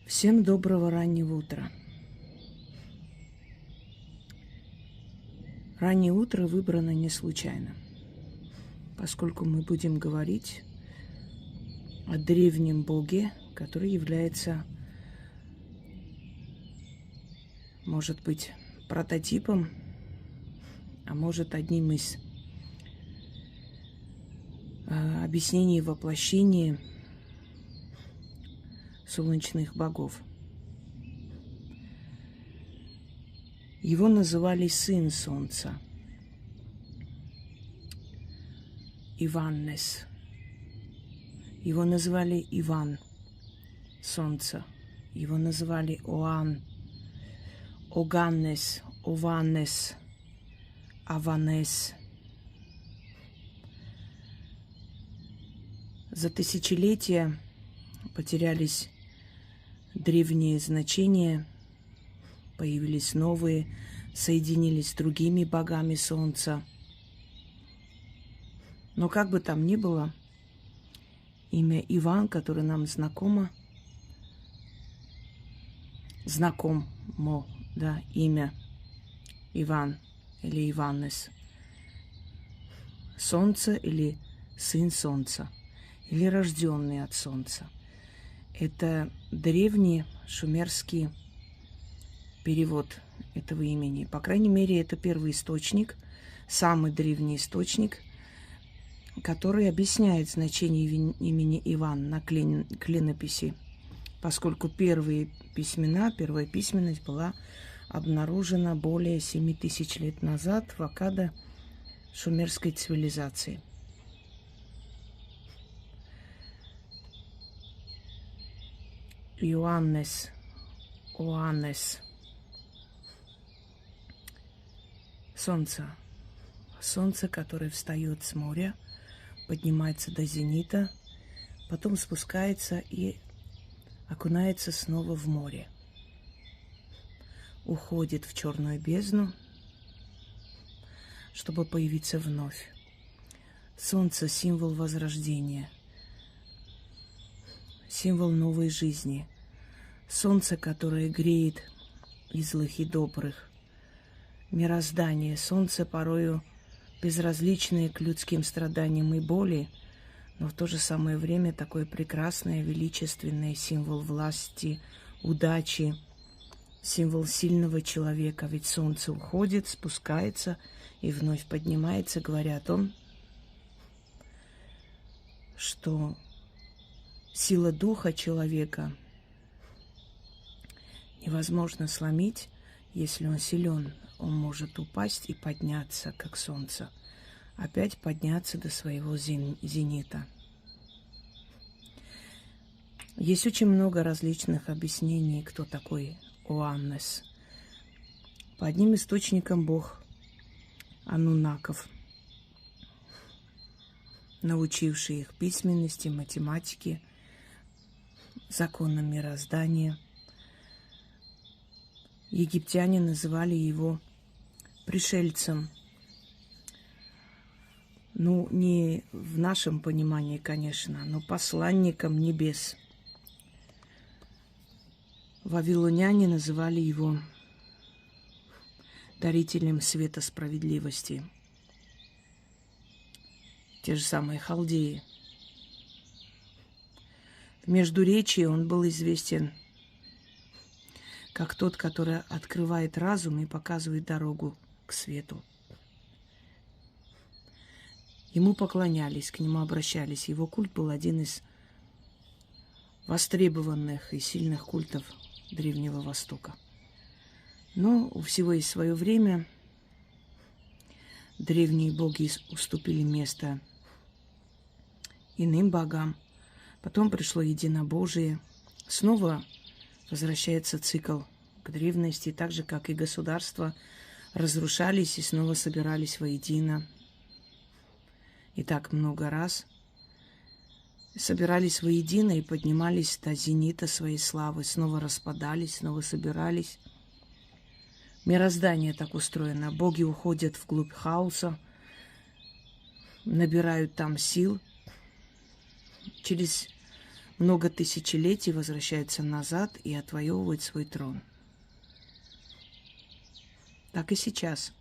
Всем доброго раннего утра. Раннее утро выбрано не случайно, поскольку мы будем говорить о древнем боге, который является, может быть, прототипом, а может, одним из объяснений воплощения солнечных богов. Его называли сын солнца, Иваннес. Его называли Иван, солнце. Его называли Оан, Оганнес, Ованнес, Аванес. За тысячелетия потерялись древние значения, появились новые, соединились с другими богами солнца. Но как бы там ни было, имя Иван, которое нам знакомо, имя Иван или Иваннес, солнце или сын солнца, или рожденный от солнца. Это древний шумерский перевод этого имени. По крайней мере, это первый источник, самый древний источник, который объясняет значение имени Иван на клинописи, поскольку первая письменность была обнаружена более 7000 лет назад в Аккаде шумерской цивилизации. Иоаннес, Оаннес. Солнце. Солнце, которое встает с моря, поднимается до зенита, потом спускается и окунается снова в море. Уходит в черную бездну, чтобы появиться вновь. Солнце – символ возрождения, символ новой жизни. Солнце, которое греет и злых, и добрых. Мироздание. Солнце порою безразличное к людским страданиям и боли, но в то же самое время такое прекрасное, величественное, символ власти, удачи, символ сильного человека. Ведь солнце уходит, спускается и вновь поднимается, говоря о том, что сила духа человека невозможно сломить. Если он силен, он может упасть и подняться, как солнце. Опять подняться до своего зенита. Есть очень много различных объяснений, кто такой Оаннес. По одним источникам бог Ануннаков, научивший их письменности, математике, законам мироздания. Египтяне называли его пришельцем. Ну, не в нашем понимании, конечно, но посланником небес. Вавилоняне называли его дарителем света справедливости. Те же самые халдеи. В Междуречии он был известен как тот, который открывает разум и показывает дорогу к свету. Ему поклонялись, к нему обращались. Его культ был один из востребованных и сильных культов Древнего Востока. Но у всего есть свое время. Древние боги уступили место иным богам. Потом пришло единобожие. Снова возвращается цикл к древности, так же, как и государства разрушались и снова собирались воедино. И так много раз собирались воедино и поднимались до зенита своей славы, снова распадались, снова собирались. Мироздание так устроено. Боги уходят вглубь хаоса, набирают там сил. Через много тысячелетий возвращается назад и отвоевывает свой трон. Так и сейчас.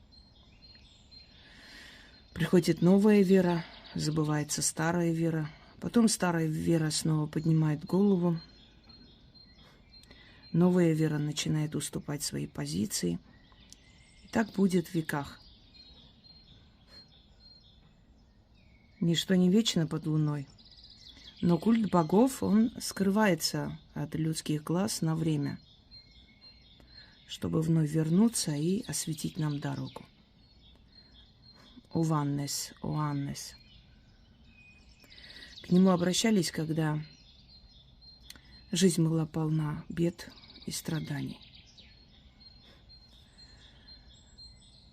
Приходит новая вера, забывается старая вера. Потом старая вера снова поднимает голову. Новая вера начинает уступать свои позиции. И так будет в веках. Ничто не вечно под луной. Но культ богов, он скрывается от людских глаз на время, чтобы вновь вернуться и осветить нам дорогу. Ованнес, Оаннес. К нему обращались, когда жизнь была полна бед и страданий.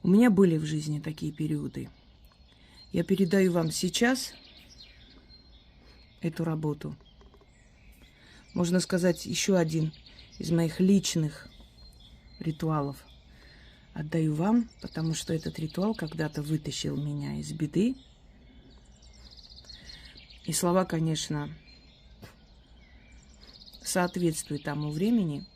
У меня были в жизни такие периоды. Я передаю вам сейчас эту работу. Можно сказать, еще один из моих личных ритуалов. Отдаю вам, потому что этот ритуал когда-то вытащил меня из беды. И слова, конечно, соответствуют тому времени.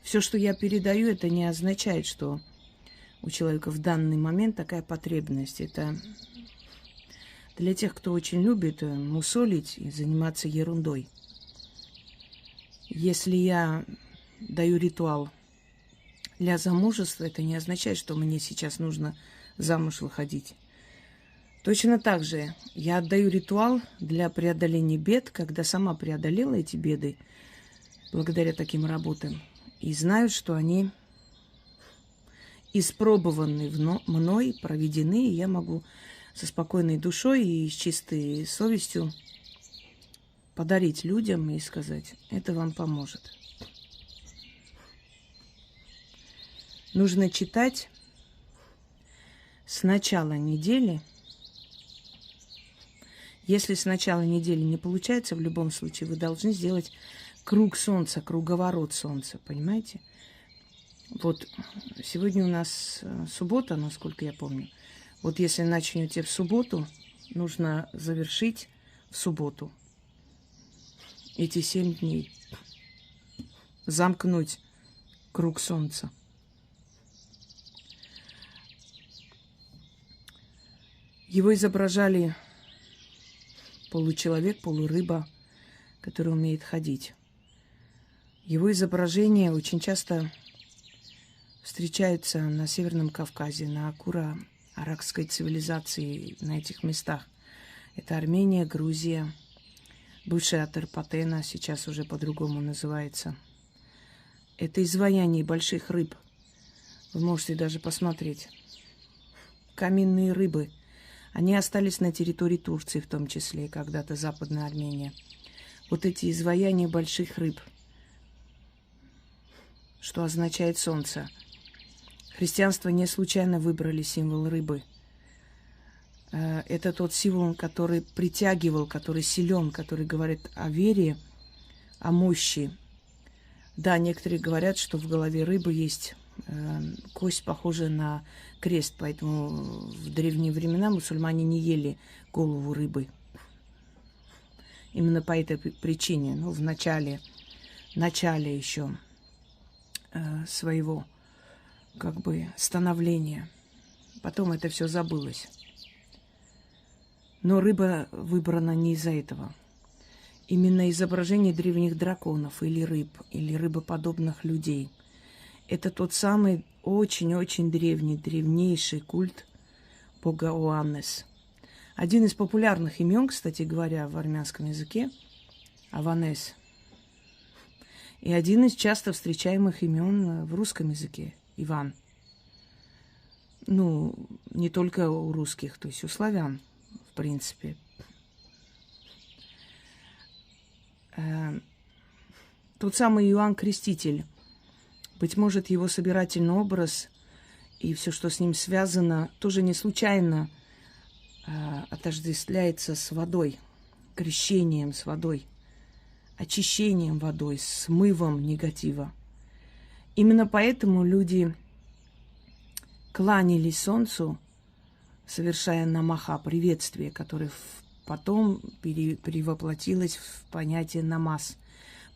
Все, что я передаю, это не означает, что у человека в данный момент такая потребность. Это для тех, кто очень любит мусолить и заниматься ерундой. Если я даю ритуал для замужества, это не означает, что мне сейчас нужно замуж выходить. Точно так же я отдаю ритуал для преодоления бед, когда сама преодолела эти беды благодаря таким работам. И знаю, что они испробованы мной, проведены, и я могу со спокойной душой и с чистой совестью подарить людям и сказать, это вам поможет. Нужно читать с начала недели. Если с начала недели не получается, в любом случае вы должны сделать круг солнца, круговорот солнца, понимаете? Вот сегодня у нас суббота, насколько я помню. Вот если начнете в субботу, нужно завершить в субботу эти 7 дней. Замкнуть круг солнца. Его изображали получеловек, полурыба, который умеет ходить. Его изображения очень часто встречаются на Северном Кавказе, на Акура-Аракской цивилизации, на этих местах. Это Армения, Грузия, бывшая Атерпатена, сейчас уже по-другому называется. Это изваяние больших рыб. Вы можете даже посмотреть. Каменные рыбы. Они остались на территории Турции, в том числе, когда-то Западная Армения. Вот эти изваяния больших рыб, что означает солнце. Христианство не случайно выбрали символ рыбы. Это тот символ, который притягивал, который силен, который говорит о вере, о мощи. Да, некоторые говорят, что в голове рыбы есть кость, похожая на крест, поэтому в древние времена мусульмане не ели голову рыбы. Именно по этой причине, в начале еще своего становления. Потом это все забылось. Но рыба выбрана не из-за этого. Именно изображение древних драконов или рыб, или рыбоподобных людей. Это тот самый очень-очень древнейший культ бога Оаннес. Один из популярных имен, кстати говоря, в армянском языке – Аванес. И один из часто встречаемых имен в русском языке – Иван. Не только у русских, то есть у славян, в принципе. Тот самый Иоанн Креститель. Быть может, его собирательный образ и все, что с ним связано, тоже не случайно отождествляется с водой, крещением с водой, очищением водой, смывом негатива. Именно поэтому люди кланялись солнцу, совершая намаха, приветствие, которое потом перевоплотилось в понятие намаз.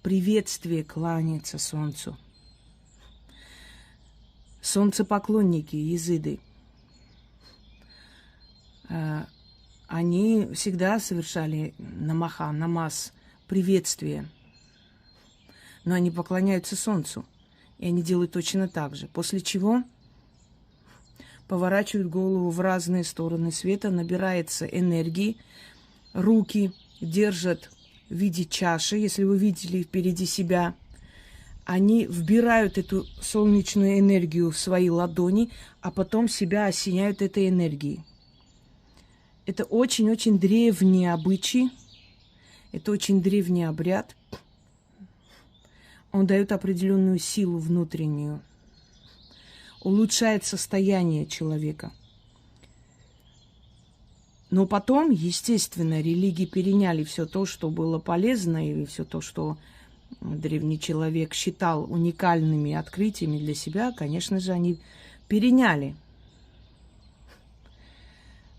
Приветствие, кланяться солнцу. Солнцепоклонники, езиды, они всегда совершали намаз, приветствие. Но они поклоняются солнцу. И они делают точно так же. После чего поворачивают голову в разные стороны света, набирается энергии, руки держат в виде чаши, если вы видели впереди себя. Они вбирают эту солнечную энергию в свои ладони, а потом себя осеняют этой энергией. Это очень-очень древний обычай, это очень древний обряд. Он дает определенную силу внутреннюю, улучшает состояние человека. Но потом, естественно, религии переняли все то, что было полезно, и все то, что древний человек считал уникальными открытиями для себя, конечно же, они переняли.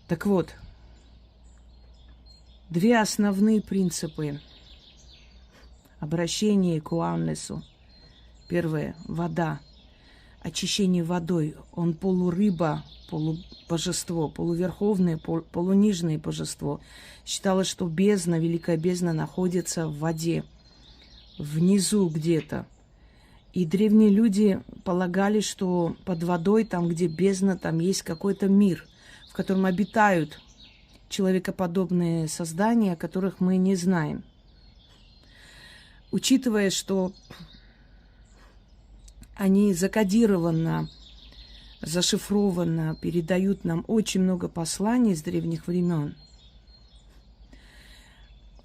Так вот, две основные принципы обращения к Уаннесу. Первое – вода. Очищение водой. Он полурыба, полубожество, полуверховное, полунижнее божество. Считалось, что бездна, великая бездна находится в воде, внизу где-то. И древние люди полагали, что под водой, там, где бездна, там есть какой-то мир, в котором обитают человекоподобные создания, о которых мы не знаем. Учитывая, что они закодированно, зашифрованно передают нам очень много посланий с древних времен,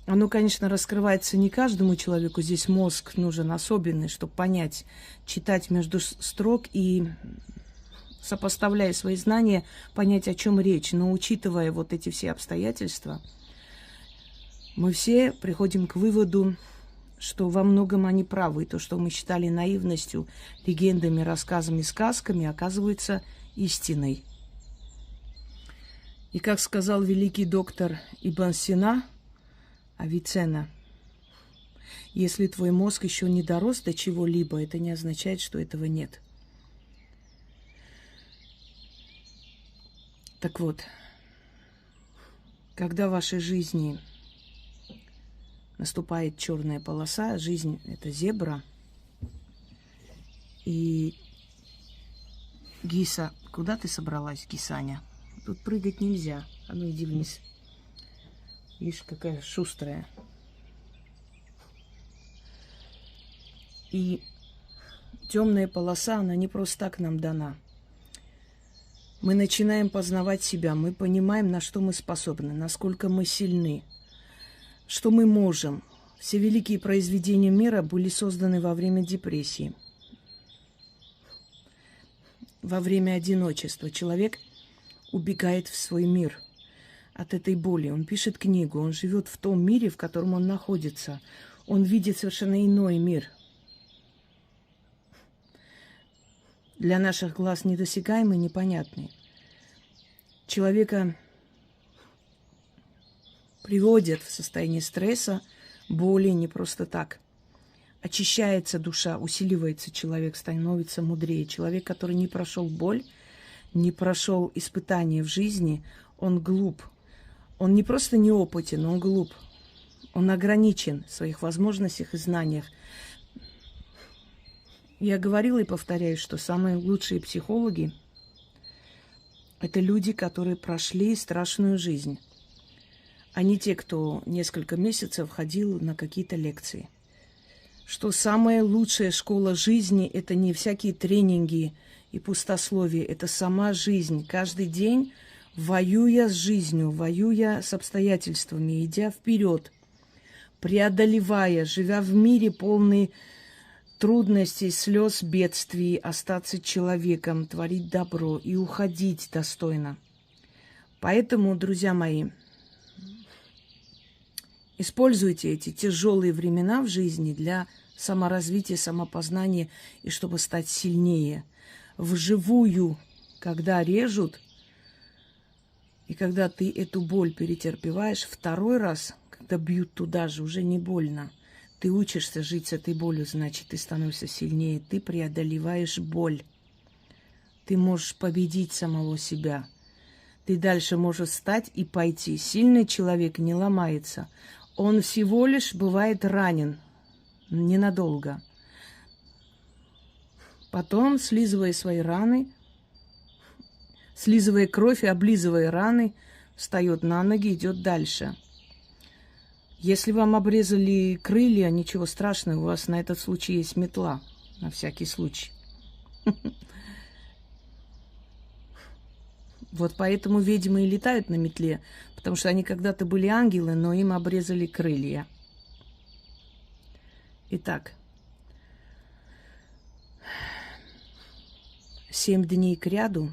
оно, конечно, раскрывается не каждому человеку. Здесь мозг нужен особенный, чтобы понять, читать между строк и, сопоставляя свои знания, понять, о чем речь. Но учитывая вот эти все обстоятельства, мы все приходим к выводу, что во многом они правы. То, что мы считали наивностью, легендами, рассказами, сказками, оказывается истиной. И как сказал великий доктор Ибн Сина, Авиценна: если твой мозг еще не дорос до чего-либо, это не означает, что этого нет. Так вот, когда в вашей жизни наступает черная полоса, жизнь – это зебра, и Гиса, куда ты собралась, Гисаня? Тут прыгать нельзя, а ну иди вниз. Видишь, какая шустрая. И темная полоса, она не просто так нам дана. Мы начинаем познавать себя, мы понимаем, на что мы способны, насколько мы сильны, что мы можем. Все великие произведения мира были созданы во время депрессии, во время одиночества. Человек убегает в свой мир от этой боли. Он пишет книгу, он живет в том мире, в котором он находится. Он видит совершенно иной мир. Для наших глаз недосягаемый, непонятный. Человека приводят в состояние стресса, боли не просто так. Очищается душа, усиливается человек, становится мудрее. Человек, который не прошел боль, не прошел испытания в жизни, он глуп. Он не просто неопытен, он глуп. Он ограничен в своих возможностях и знаниях. Я говорила и повторяю, что самые лучшие психологи – это люди, которые прошли страшную жизнь, а не те, кто несколько месяцев ходил на какие-то лекции. Что самая лучшая школа жизни – это не всякие тренинги и пустословие, это сама жизнь. Каждый день, воюя с жизнью, воюя с обстоятельствами, идя вперед, преодолевая, живя в мире полный трудностей, слез, бедствий, остаться человеком, творить добро и уходить достойно. Поэтому, друзья мои, используйте эти тяжелые времена в жизни для саморазвития, самопознания и чтобы стать сильнее. Вживую, когда режут, И когда ты эту боль перетерпеваешь, второй раз, когда бьют туда же, уже не больно. Ты учишься жить с этой болью, значит, ты становишься сильнее, ты преодолеваешь боль. Ты можешь победить самого себя. Ты дальше можешь встать и пойти. Сильный человек не ломается. Он всего лишь бывает ранен. Ненадолго. Потом, слизывая свои раны, слизывая кровь и облизывая раны, встает на ноги, идет дальше. Если вам обрезали крылья, ничего страшного, у вас на этот случай есть метла. На всякий случай. Вот поэтому ведьмы и летают на метле, потому что они когда-то были ангелы, но им обрезали крылья. Итак, 7 дней кряду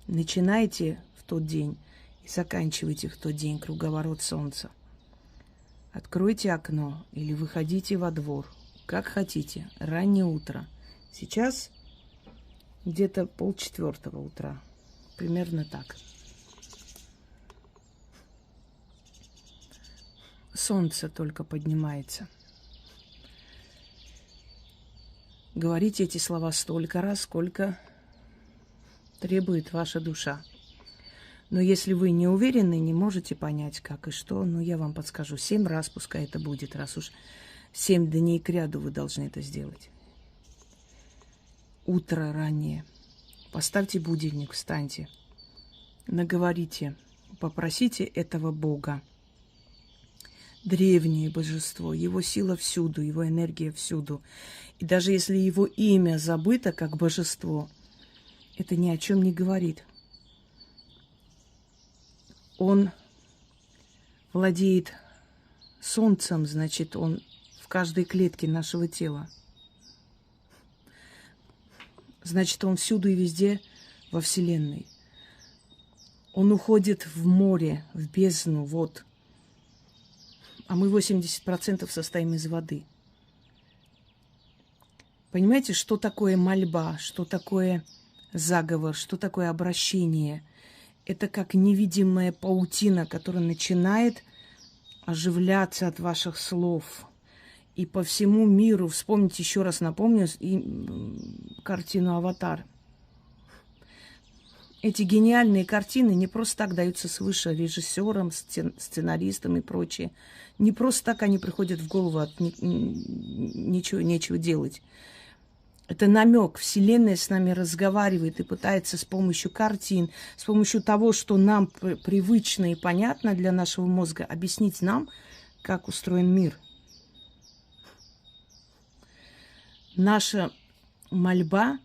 начинайте в тот день и заканчивайте в тот день круговорот солнца. Откройте окно или выходите во двор, как хотите, раннее утро. Сейчас где-то 3:30 утра. Примерно так. Солнце только поднимается. Говорите эти слова столько раз, сколько требует ваша душа. Но если вы не уверены, не можете понять, как и что, я вам подскажу. 7 раз пускай это будет, раз уж 7 дней кряду вы должны это сделать. Утро раннее. Поставьте будильник, встаньте, наговорите, попросите этого Бога. Древнее божество, его сила всюду, его энергия всюду. И даже если его имя забыто как божество, это ни о чем не говорит. Он владеет солнцем, значит, он в каждой клетке нашего тела. Значит, он всюду и везде во Вселенной. Он уходит в море, в бездну, вот. А мы 80% состоим из воды. Понимаете, что такое мольба, что такое заговор, что такое обращение? Это как невидимая паутина, которая начинает оживляться от ваших слов. И по всему миру, вспомните, еще раз напомню, картину «Аватар». Эти гениальные картины не просто так даются свыше режиссерам, сценаристам и прочее. Не просто так они приходят в голову от нечего делать. Это намек. Вселенная с нами разговаривает и пытается с помощью картин, с помощью того, что нам привычно и понятно для нашего мозга, объяснить нам, как устроен мир. Наша мольба,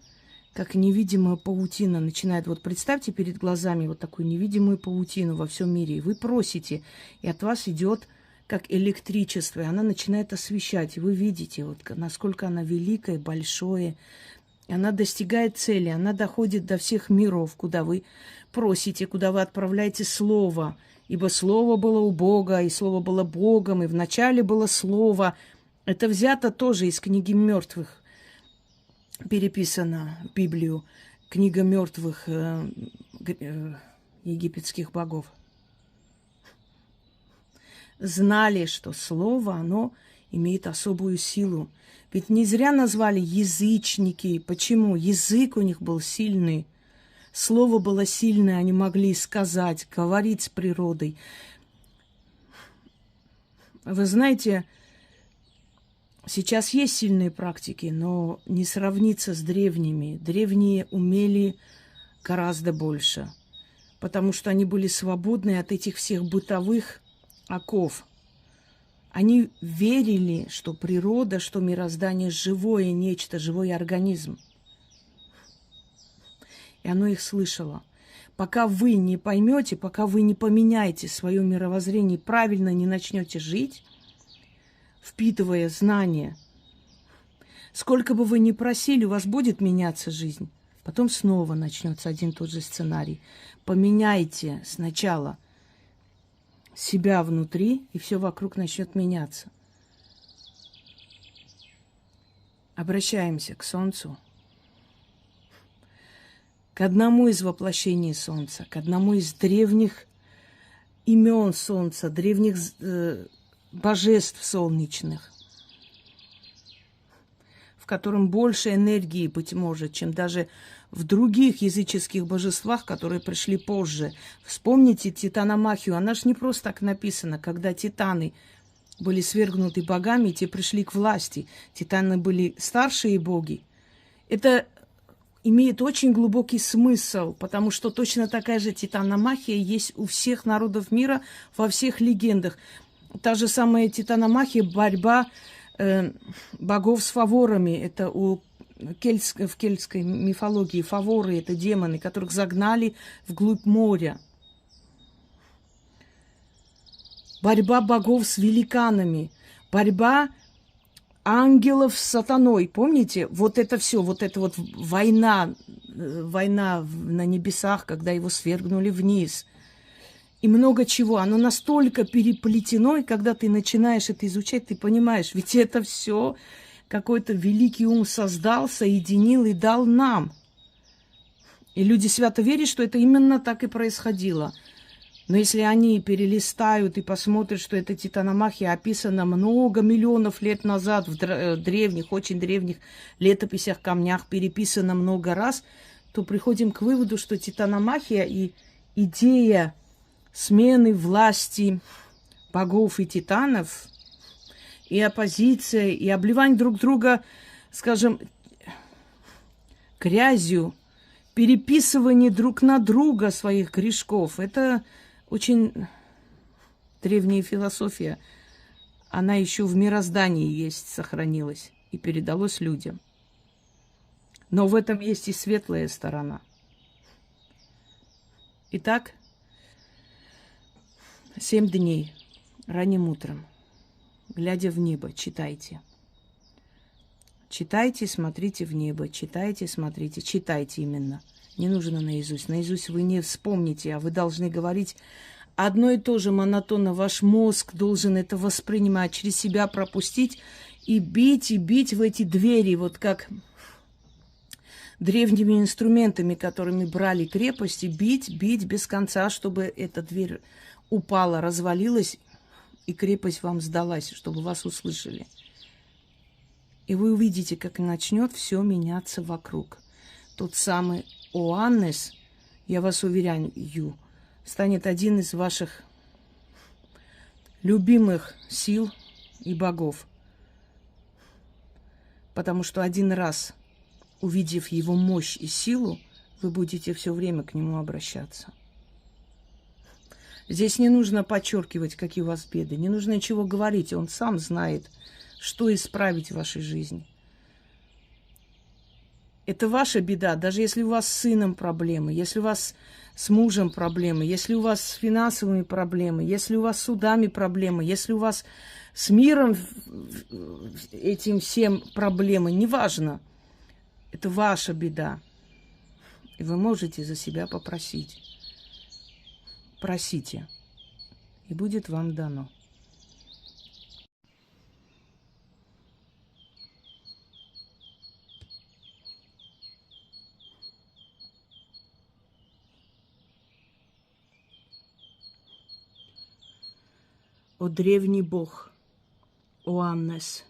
как невидимая паутина, начинает. Вот представьте перед глазами вот такую невидимую паутину во всем мире. И вы просите, и от вас идет как электричество, и она начинает освещать. И вы видите, вот, насколько она великая, большое. И она достигает цели, она доходит до всех миров, куда вы просите, куда вы отправляете слово. Ибо слово было у Бога, и слово было Богом, и вначале было слово. Это взято тоже из книги мертвых. Переписано в Библию, книга мертвых египетских богов. Знали, что слово, оно имеет особую силу. Ведь не зря назвали язычники. Почему? Язык у них был сильный. Слово было сильное, они могли сказать, говорить с природой. Вы знаете, сейчас есть сильные практики, но не сравнится с древними. Древние умели гораздо больше, потому что они были свободны от этих всех бытовых оков. Они верили, что природа, что мироздание живое нечто, живой организм. И оно их слышало. Пока вы не поймете, пока вы не поменяете свое мировоззрение, правильно не начнете жить, впитывая знания, сколько бы вы ни просили, у вас будет меняться жизнь. Потом снова начнется один и тот же сценарий. Поменяйте сначала себя внутри, и все вокруг начнет меняться. Обращаемся к Солнцу, к одному из воплощений Солнца, к одному из древних имен солнца, древних божеств солнечных, в котором больше энергии, быть может, чем даже в других языческих божествах, которые пришли позже. Вспомните Титаномахию, она же не просто так написана, когда титаны были свергнуты богами, те пришли к власти. Титаны были старшие боги. Это имеет очень глубокий смысл, потому что точно такая же титаномахия есть у всех народов мира, во всех легендах. Та же самая титаномахия, борьба богов с фаворами. Это в кельтской мифологии фаворы – это демоны, которых загнали вглубь моря. Борьба богов с великанами, борьба ангелов с сатаной. Помните? Вот это все, вот эта вот война на небесах, когда его свергнули вниз. И много чего. Оно настолько переплетено, и когда ты начинаешь это изучать, ты понимаешь, ведь это все какой-то великий ум создал, соединил и дал нам. И люди свято верят, что это именно так и происходило. Но если они перелистают и посмотрят, что эта титаномахия описана много миллионов лет назад в древних, очень древних летописях, камнях, переписана много раз, то приходим к выводу, что титаномахия и идея смены власти богов и титанов, и оппозиция, и обливание друг друга, скажем, грязью, переписывание друг на друга своих грешков, это очень древняя философия. Она еще в мироздании есть, сохранилась и передалась людям. Но в этом есть и светлая сторона. Итак, 7 дней ранним утром, глядя в небо, читайте. Читайте, смотрите в небо, читайте, смотрите, читайте именно. Не нужно наизусть. Наизусть вы не вспомните, а вы должны говорить одно и то же монотонно. Ваш мозг должен это воспринимать, через себя пропустить и бить в эти двери, вот как древними инструментами, которыми брали крепости, бить без конца, чтобы эта дверь упала, развалилась, и крепость вам сдалась, чтобы вас услышали. И вы увидите, как начнет все меняться вокруг. Тот самый Оаннес, я вас уверяю, станет один из ваших любимых сил и богов. Потому что один раз, увидев его мощь и силу, вы будете все время к нему обращаться. Здесь не нужно подчеркивать, какие у вас беды, не нужно ничего говорить, он сам знает, что исправить в вашей жизни. Это ваша беда, даже если у вас с сыном проблемы, если у вас с мужем проблемы, если у вас с финансовыми проблемы, если у вас с судами проблемы, если у вас с миром этим всем проблемы, неважно. Это ваша беда. И вы можете за себя попросить. Просите, и будет вам дано. О древний бог, Оаннес,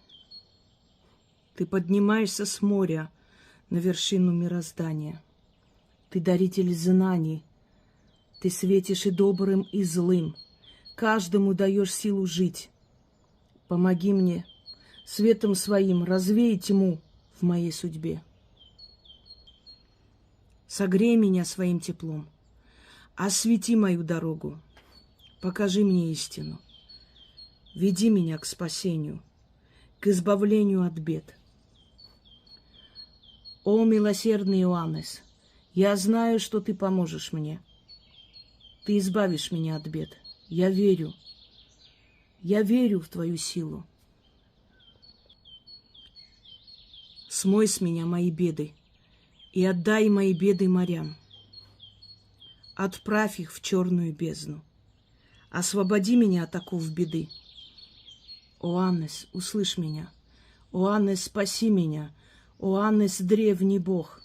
ты поднимаешься с моря на вершину мироздания. Ты даритель знаний, ты светишь и добрым, и злым. Каждому даешь силу жить. Помоги мне светом своим развеять тьму в моей судьбе. Согрей меня своим теплом, освети мою дорогу, покажи мне истину. Веди меня к спасению, к избавлению от бед. О, милосердный Оаннес, я знаю, что ты поможешь мне. Ты избавишь меня от бед. Я верю в твою силу. Смой с меня мои беды и отдай мои беды морям. Отправь их в черную бездну. Освободи меня от оков беды. Оаннес, услышь меня. Оаннес, спаси меня. Оаннес, древний бог.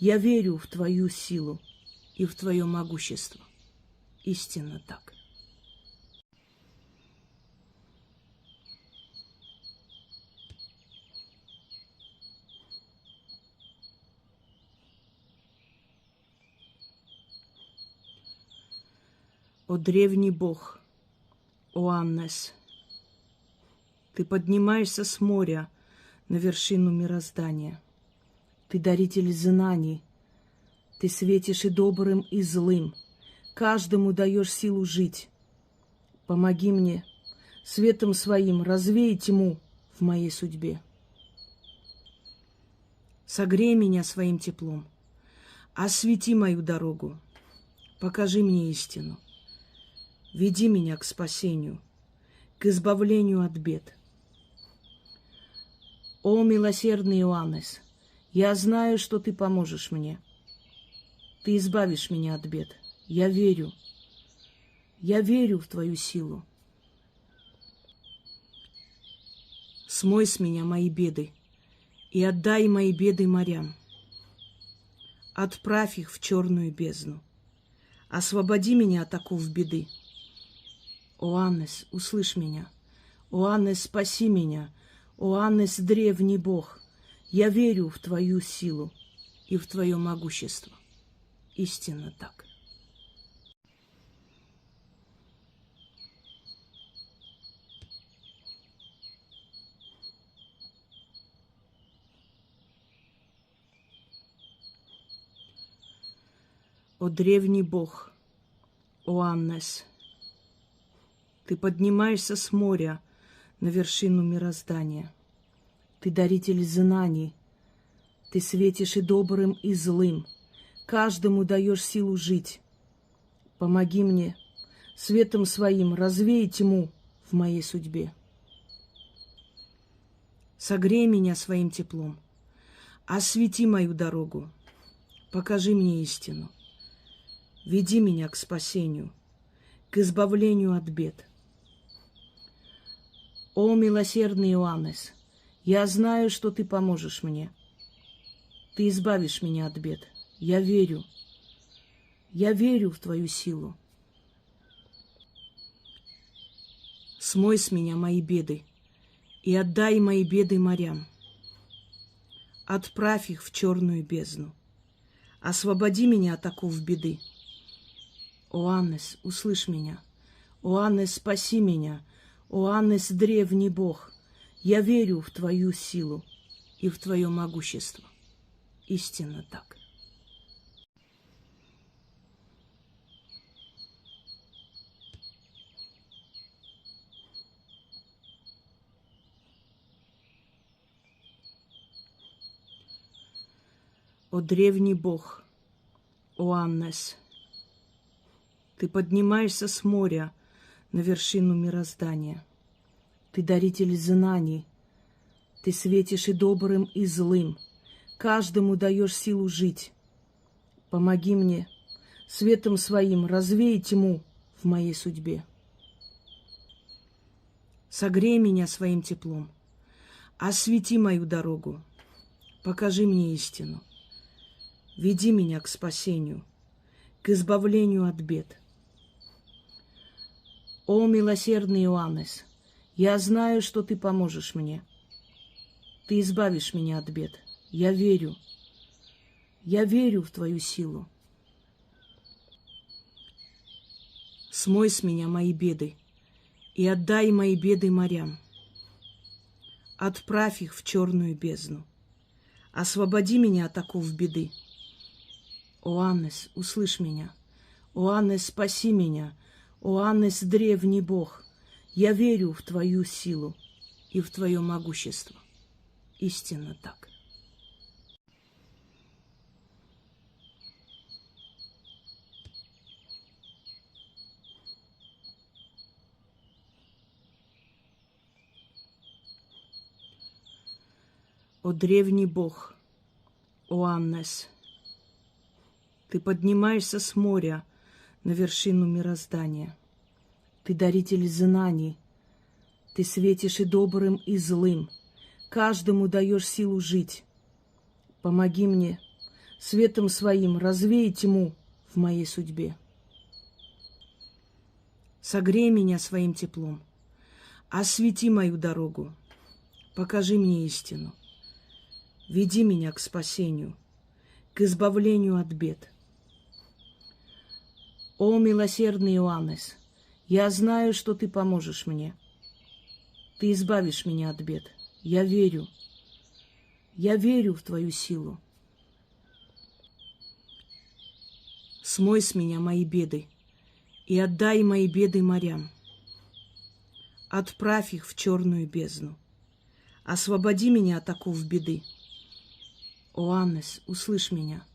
Я верю в твою силу и в твое могущество. Истинно так. О древний бог, о Аннес, ты поднимаешься с моря на вершину мироздания. Ты даритель знаний, ты светишь и добрым, и злым. Каждому даешь силу жить. Помоги мне светом своим развей тьму в моей судьбе. Согрей меня своим теплом, освети мою дорогу, покажи мне истину. Веди меня к спасению, к избавлению от бед. О, милосердный Иоаннес, я знаю, что ты поможешь мне. Ты избавишь меня от бед. Я верю в твою силу. Смой с меня мои беды и отдай мои беды морям. Отправь их в черную бездну. Освободи меня от оков беды. О, Аннес, услышь меня. О, Аннес, спаси меня. О, Аннес, древний бог, я верю в твою силу и в твое могущество. Истинно так. О древний бог, о Аннес, ты поднимаешься с моря на вершину мироздания. Ты даритель знаний, ты светишь и добрым, и злым. Каждому даешь силу жить. Помоги мне светом своим развей тьму в моей судьбе. Согрей меня своим теплом, освети мою дорогу, покажи мне истину. Веди меня к спасению, к избавлению от бед. О, милосердный Иоаннес, я знаю, что ты поможешь мне. Ты избавишь меня от бед. Я верю в твою силу. Смой с меня мои беды и отдай мои беды морям. Отправь их в черную бездну. Освободи меня от оков беды. О, Аннес, услышь меня. О, Аннес, спаси меня. О, Аннес, древний бог, я верю в твою силу и в твое могущество. Истинно так. О древний бог, о Аннес, ты поднимаешься с моря на вершину мироздания. Ты даритель знаний, ты светишь и добрым, и злым. Каждому даешь силу жить. Помоги мне светом своим развей тьму в моей судьбе. Согрей меня своим теплом, освети мою дорогу, покажи мне истину. Веди меня к спасению, к избавлению от бед. О, милосердный Иоаннес, я знаю, что ты поможешь мне. Ты избавишь меня от бед. Я верю в твою силу. Смой с меня мои беды и отдай мои беды морям. Отправь их в черную бездну. Освободи меня от оков беды. О, Аннес, услышь меня. О, Аннес, спаси меня. О, Аннес, древний бог, я верю в твою силу и в твое могущество. Истинно так. О древний бог, о Аннес, ты поднимаешься с моря на вершину мироздания. Ты даритель знаний, ты светишь и добрым, и злым. Каждому даешь силу жить. Помоги мне светом своим развей тьму в моей судьбе. Согрей меня своим теплом, освети мою дорогу, покажи мне истину. Веди меня к спасению, к избавлению от бед. О, милосердный Иоаннес, я знаю, что ты поможешь мне. Ты избавишь меня от бед. Я верю в твою силу. Смой с меня мои беды и отдай мои беды морям. Отправь их в черную бездну. Освободи меня от оков беды. Иоаннес, услышь меня.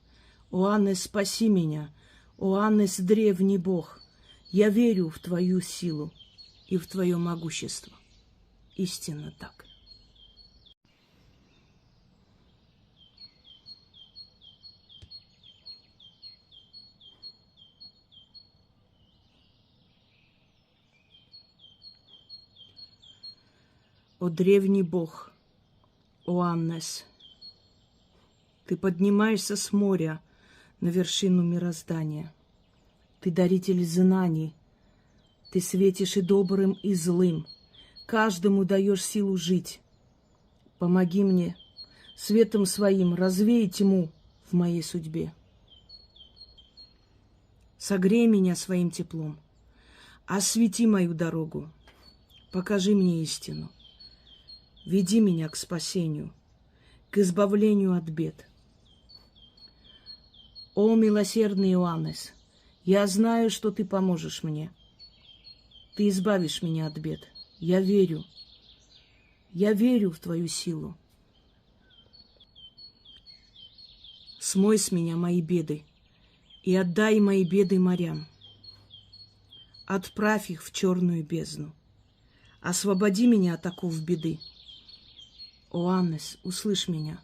Иоаннес, спаси меня. Иоаннес, древний Бог. Я верю в твою силу и в твое могущество. Истинно так. О древний Бог, Иоаннес, ты поднимаешься с моря на вершину мироздания. Ты даритель знаний, ты светишь и добрым, и злым. Каждому даешь силу жить. Помоги мне светом своим развеять тьму в моей судьбе. Согрей меня своим теплом, освети мою дорогу, покажи мне истину. Веди меня к спасению, к избавлению от бед. О, милосердный Иоаннес, я знаю, что ты поможешь мне. Ты избавишь меня от бед. Я верю в твою силу. Смой с меня мои беды и отдай мои беды морям. Отправь их в черную бездну. Освободи меня от оков беды. Иоаннес, услышь меня.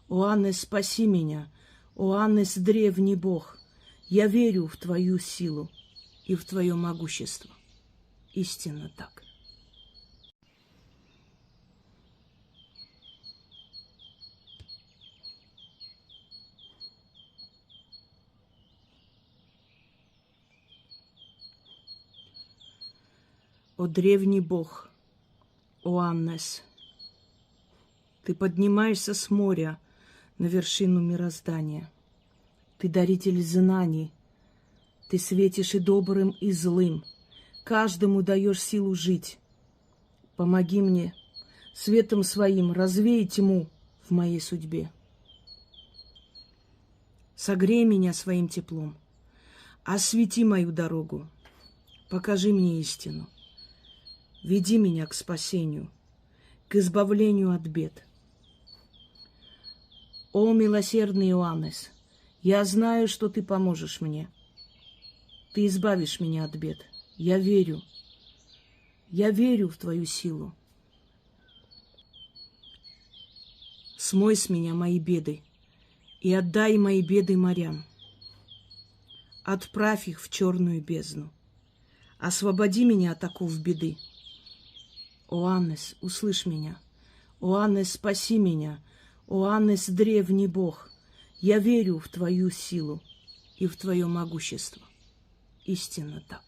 Иоаннес, спаси меня. Иоаннес, древний Бог. Я верю в твою силу и в твое могущество. Истинно так. О древний Бог, Иоаннес, ты поднимаешься с моря на вершину мироздания. Ты даритель знаний, ты светишь и добрым, и злым. Каждому даешь силу жить. Помоги мне светом своим развеять тьму в моей судьбе. Согрей меня своим теплом, освети мою дорогу, покажи мне истину. Веди меня к спасению, к избавлению от бед. О, милосердный Иоаннес, я знаю, что ты поможешь мне. Ты избавишь меня от бед. Я верю в твою силу. Смой с меня мои беды и отдай мои беды морям. Отправь их в черную бездну. Освободи меня от оков беды. Иоаннес, услышь меня. Иоаннес, спаси меня. Иоаннес, древний Бог. Я верю в твою силу и в твое могущество. Истинно так.